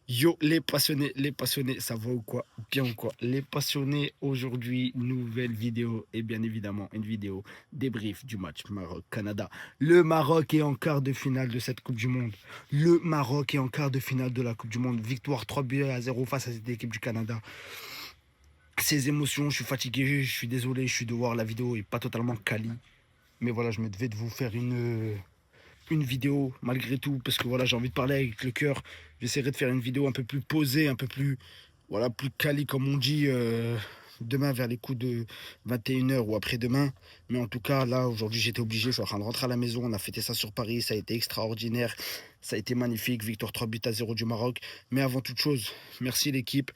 Yo, les passionnés, ça va ou quoi? Bien ou quoi? Les passionnés, aujourd'hui, nouvelle vidéo et bien évidemment une vidéo débrief du match Maroc-Canada. Le Maroc est en quart de finale de cette Coupe du Monde. Le Maroc est en quart de finale de la Coupe du Monde. Victoire 3 buts à 0 face à cette équipe du Canada. Ces émotions, je suis fatigué, je suis désolé, je suis de voir la vidéo et pas totalement quali. Mais voilà, je me devais de vous faire une vidéo malgré tout parce que voilà j'ai envie de parler avec le cœur. J'essaierai de faire une vidéo un peu plus posée, un peu plus voilà plus quali comme on dit demain vers les coups de 21 h ou après-demain. Mais en tout cas là aujourd'hui j'étais obligé, je suis en train de rentrer à la maison, on a fêté ça sur Paris, ça a été extraordinaire, ça a été magnifique, victoire 3 buts à 0 du Maroc. Mais avant toute chose, merci l'équipe.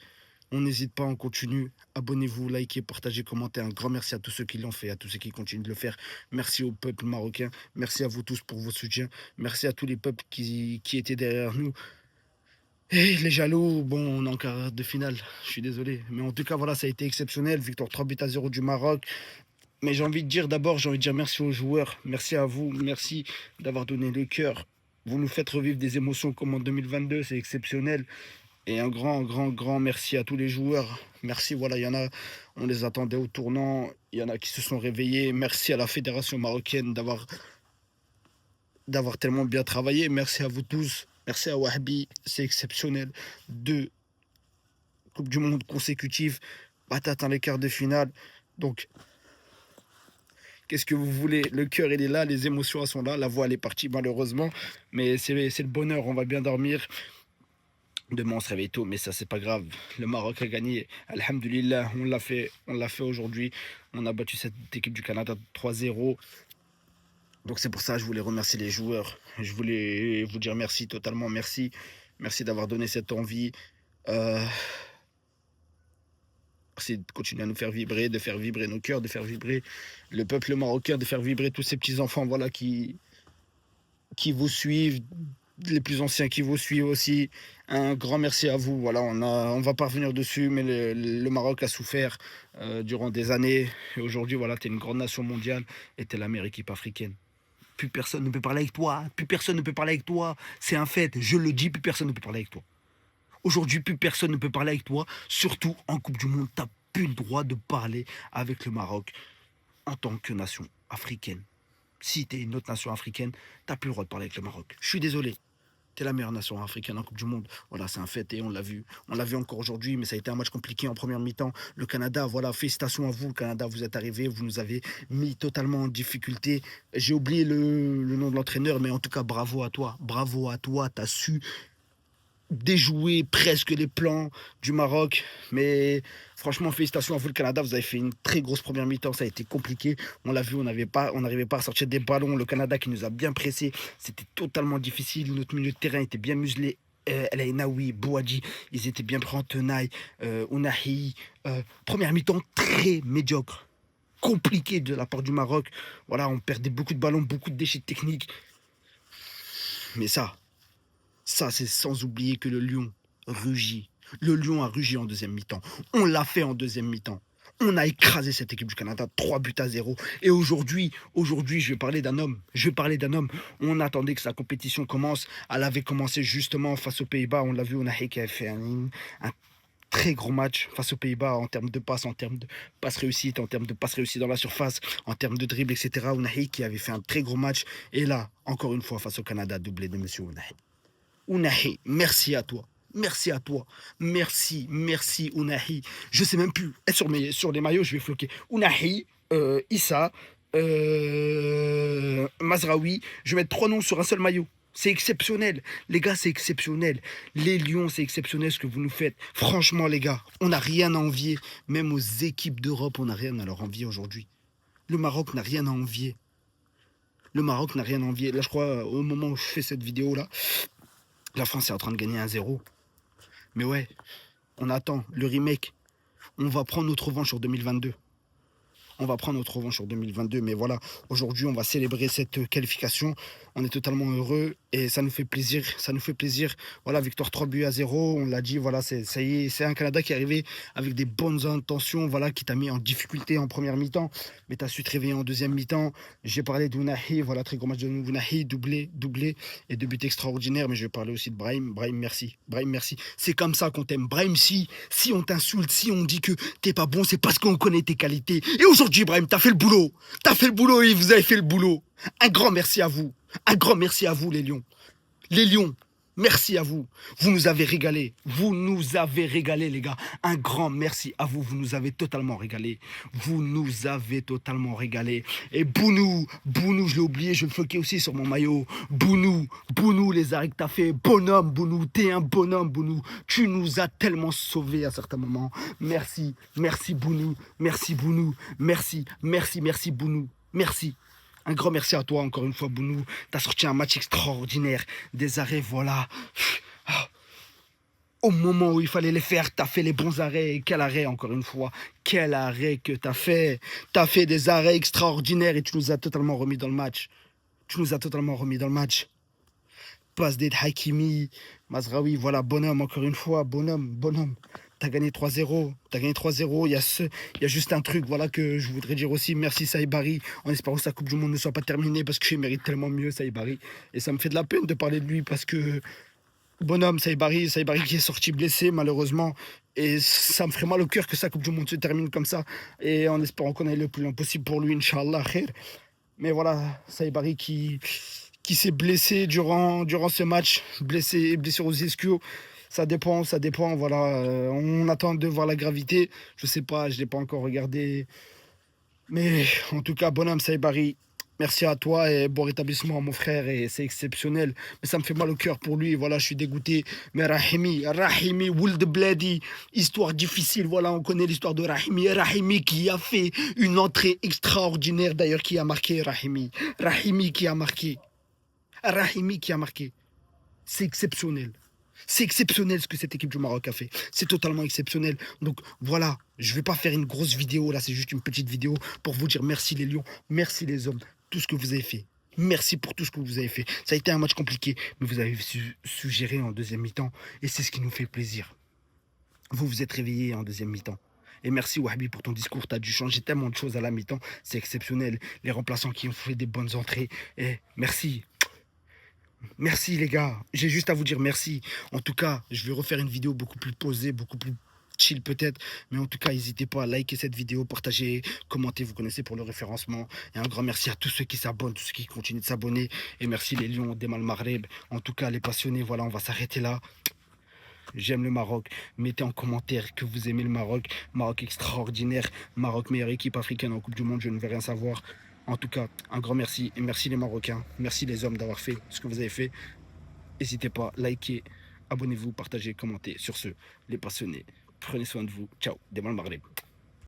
On n'hésite pas, on continue. Abonnez-vous, likez, partagez, commentez. Un grand merci à tous ceux qui l'ont fait, à tous ceux qui continuent de le faire. Merci au peuple marocain. Merci à vous tous pour vos soutiens. Merci à tous les peuples qui étaient derrière nous. Et les jaloux, bon, on est en quart de finale. Je suis désolé. Mais en tout cas, voilà, ça a été exceptionnel. Victoire 3 buts à 0 du Maroc. Mais j'ai envie de dire d'abord, j'ai envie de dire merci aux joueurs. Merci à vous. Merci d'avoir donné le cœur. Vous nous faites revivre des émotions comme en 2022. C'est exceptionnel. Et un grand merci à tous les joueurs. Merci, voilà, il y en a, on les attendait au tournant. Il y en a qui se sont réveillés. Merci à la fédération marocaine d'avoir tellement bien travaillé. Merci à vous tous. Merci à Wahbi, c'est exceptionnel. 2 Coupes du Monde consécutives. Bah, t'atteins les quarts de finale. Donc, qu'est-ce que vous voulez? Le cœur, il est là, les émotions, elles sont là. La voix, elle est partie, malheureusement. Mais c'est le bonheur, on va bien dormir. Demain, on se réveille tôt, mais ça, c'est pas grave. Le Maroc a gagné. Alhamdulillah, on l'a fait aujourd'hui. On a battu cette équipe du Canada 3-0. Donc, c'est pour ça que je voulais remercier les joueurs. Je voulais vous dire merci, totalement merci. Merci d'avoir donné cette envie. Euh, Merci de continuer à nous faire vibrer, de faire vibrer nos cœurs, de faire vibrer le peuple marocain, de faire vibrer tous ces petits-enfants voilà, qui vous suivent, les plus anciens qui vous suivent aussi. Un grand merci à vous. Voilà, on va pas revenir dessus, mais le Maroc a souffert durant des années. Et aujourd'hui, voilà, tu es une grande nation mondiale et tu es la meilleure équipe africaine. Plus personne ne peut parler avec toi. Plus personne ne peut parler avec toi. C'est un fait. Je le dis, plus personne ne peut parler avec toi. Aujourd'hui, plus personne ne peut parler avec toi. Surtout en Coupe du Monde, tu n'as plus le droit de parler avec le Maroc en tant que nation africaine. Si tu es une autre nation africaine, tu n'as plus le droit de parler avec le Maroc. Je suis désolé. T'es la meilleure nation africaine en Coupe du Monde. Voilà, c'est un fait et on l'a vu. On l'a vu encore aujourd'hui, mais ça a été un match compliqué en première mi-temps. Le Canada, voilà, félicitations à vous. Le Canada, vous êtes arrivés, vous nous avez mis totalement en difficulté. J'ai oublié le nom de l'entraîneur, mais en tout cas, bravo à toi. Bravo à toi. T'as su déjouer presque les plans du Maroc. Mais franchement, félicitations à vous, le Canada. Vous avez fait une très grosse première mi-temps. Ça a été compliqué. On l'a vu, on n'arrivait pas à sortir des ballons. Le Canada qui nous a bien pressés. C'était totalement difficile. Notre milieu de terrain était bien muselé. El Ainaoui, Bouadji, ils étaient bien pris en tenaille. Ounahi, première mi-temps très médiocre. Compliqué de la part du Maroc. Voilà, on perdait beaucoup de ballons, beaucoup de déchets techniques. Mais ça, c'est sans oublier que le Lion rugit. Le Lion a rugi en deuxième mi-temps. On l'a fait en deuxième mi-temps. On a écrasé cette équipe du Canada 3 buts à 0. Et aujourd'hui, je vais parler d'un homme. Je vais parler d'un homme. On attendait que sa compétition commence. Elle avait commencé justement face aux Pays-Bas. On l'a vu, on a qui avait fait un très gros match face aux Pays-Bas en termes de passes, en termes de passes réussites, en termes de passes réussites dans la surface, en termes de dribble, etc. Ounahi qui avait fait un très gros match. Et là, encore une fois, face au Canada, doublé de Monsieur Ounahi. Ounahi, merci à toi. Merci à toi. Merci Ounahi. Je sais même plus. Et sur les maillots, je vais floquer. Ounahi, Issa, Mazraoui. Je vais mettre 3 noms sur un seul maillot. C'est exceptionnel. Les gars, c'est exceptionnel. Les Lions, c'est exceptionnel ce que vous nous faites. Franchement, les gars, on n'a rien à envier. Même aux équipes d'Europe, on n'a rien à leur envier aujourd'hui. Le Maroc n'a rien à envier. Le Maroc n'a rien à envier. Là, je crois, au moment où je fais cette vidéo-là, la France est en train de gagner 1-0. Mais ouais, on attend le remake. On va prendre notre revanche sur 2022. On va prendre notre revanche en 2022. Mais voilà, aujourd'hui, on va célébrer cette qualification. On est totalement heureux et ça nous fait plaisir. Ça nous fait plaisir. Voilà, victoire 3 buts à 0. On l'a dit, voilà, ça y est, c'est un Canada qui est arrivé avec des bonnes intentions, voilà, qui t'a mis en difficulté en première mi-temps, mais tu as su te réveiller en deuxième mi-temps. J'ai parlé d'Ounahi, voilà, très gros match de Ounahi, doublé et 2 buts extraordinaires, mais je vais parler aussi de Brahim. Brahim, merci. Brahim, merci. C'est comme ça qu'on t'aime. Brahim, si on t'insulte, si on dit que t'es pas bon, c'est parce qu'on connaît tes qualités. Et aujourd'hui, Brahim, t'as fait le boulot. T'as fait le boulot et vous avez fait le boulot. Un grand merci à vous. Un grand merci à vous, les Lions. Les Lions, merci à vous. Vous nous avez régalé. Vous nous avez régalé, les gars. Un grand merci à vous. Vous nous avez totalement régalé. Vous nous avez totalement régalé. Et Bounou, je l'ai oublié, je vais le floquer aussi sur mon maillot. Bounou, les arrêts que t'as fait. Bonhomme, Bounou, t'es un bonhomme, Bounou. Tu nous as tellement sauvés à certains moments. Merci Bounou. Merci Bounou. Merci Bounou. Merci. Un grand merci à toi, encore une fois, Bounou. T'as sorti un match extraordinaire. Des arrêts, voilà. Au moment où il fallait les faire, t'as fait les bons arrêts. Et quel arrêt, encore une fois. Quel arrêt que t'as fait. T'as fait des arrêts extraordinaires et tu nous as totalement remis dans le match. Passe d'Ed Hakimi, Mazraoui, voilà, bonhomme, encore une fois, bonhomme. T'as gagné 3-0. Il y a juste un truc, voilà, que je voudrais dire aussi. Merci Saïbari, en espérant que sa Coupe du Monde ne soit pas terminée, parce qu'il mérite tellement mieux, Saïbari. Et ça me fait de la peine de parler de lui, parce que bonhomme, Saïbari qui est sorti blessé, malheureusement. Et ça me ferait mal au cœur que sa Coupe du Monde se termine comme ça. Et en espérant qu'on aille le plus loin possible pour lui, Inch'Allah, khair. Mais voilà, Saïbari qui s'est blessé durant ce match, blessure aux ischios. Ça dépend, voilà. On attend de voir la gravité. Je sais pas, je ne l'ai pas encore regardé. Mais en tout cas, bonhomme Saïbari, merci à toi et bon rétablissement, mon frère. Et c'est exceptionnel. Mais ça me fait mal au cœur pour lui. Voilà, je suis dégoûté. Mais Rahimi, Would Bladi, histoire difficile. Voilà, on connaît l'histoire de Rahimi. Rahimi qui a fait une entrée extraordinaire, d'ailleurs, qui a marqué Rahimi. Rahimi qui a marqué. C'est exceptionnel. C'est exceptionnel ce que cette équipe du Maroc a fait. C'est totalement exceptionnel. Donc voilà, je ne vais pas faire une grosse vidéo. Là, c'est juste une petite vidéo pour vous dire merci les Lions, merci les hommes, tout ce que vous avez fait. Merci pour tout ce que vous avez fait. Ça a été un match compliqué, mais vous avez su gérer en deuxième mi-temps. Et c'est ce qui nous fait plaisir. Vous vous êtes réveillés en deuxième mi-temps. Et merci Wahabi pour ton discours. Tu as dû changer tellement de choses à la mi-temps. C'est exceptionnel. Les remplaçants qui ont fait des bonnes entrées. Et merci. Merci les gars, j'ai juste à vous dire merci. En tout cas, je vais refaire une vidéo beaucoup plus posée, beaucoup plus chill peut-être. Mais en tout cas, n'hésitez pas à liker cette vidéo, partager, commenter, vous connaissez pour le référencement. Et un grand merci à tous ceux qui s'abonnent, tous ceux qui continuent de s'abonner. Et merci les Lions d'Emal Maghreb. En tout cas, les passionnés, voilà, on va s'arrêter là. J'aime le Maroc. Mettez en commentaire que vous aimez le Maroc. Maroc extraordinaire. Maroc, meilleure équipe africaine en Coupe du Monde, je ne vais rien savoir. En tout cas, un grand merci. Et merci les Marocains. Merci les hommes d'avoir fait ce que vous avez fait. N'hésitez pas, likez, abonnez-vous, partagez, commentez. Sur ce, les passionnés, prenez soin de vous. Ciao, Demal Maghreb.